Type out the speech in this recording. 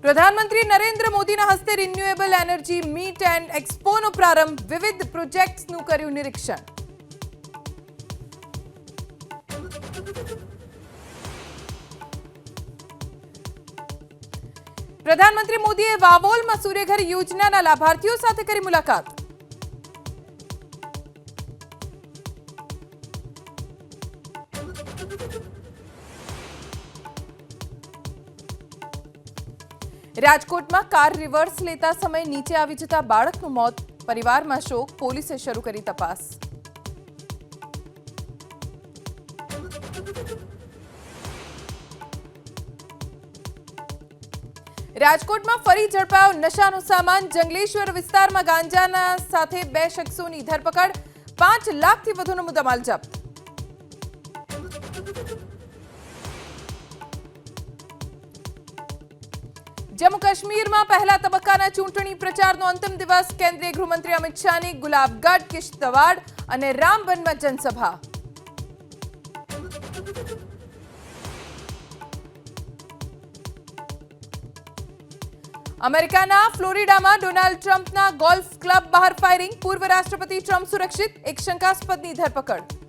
પ્રધાનમંત્રી નરેન્દ્ર મોદીના હસ્તે રિન્યુએબલ એનર્જી મીટ એન્ડ એક્સપોનો પ્રારંભ, વિવિધ પ્રોજેક્ટ્સનું કર્યું નિરીક્ષણ. પ્રધાનમંત્રી મોદીએ વાવોલમાં સૂર્યઘર યોજનાના લાભાર્થીઓ સાથે કરી મુલાકાત. રાજકોટમાં કાર રિવર્સ લેતા સમયે નીચે આવી જતા બાળકનું મોત, પરિવારમાં શોક, પોલીસે શરૂ કરી તપાસ. રાજકોટમાં ફરી ઝડપાયો નશાનો સામાન, જંગલેશ્વર વિસ્તારમાં ગાંજાના સાથે 2 શખ્સોની ધરપકડ, 5 લાખથી વધુનો મુદ્દામાલ જપ્ત. જમ્મુ કાશ્મીરમાં પહેલા તબક્કાના ચૂંટણી પ્રચારનો અંતિમ દિવસ, કેન્દ્રીય ગૃહમંત્રી અમિત શાહની ગુલાબગઢ, કિશ્તવાડ અને રામબનમાં જનસભા. અમેરિકાના ફ્લોરિડામાં ડોનાલ્ડ ટ્રમ્પના ગોલ્ફ ક્લબ બહાર ફાયરિંગ, પૂર્વ રાષ્ટ્રપતિ ટ્રમ્પ સુરક્ષિત, એક શંકાસ્પદની ધરપકડ.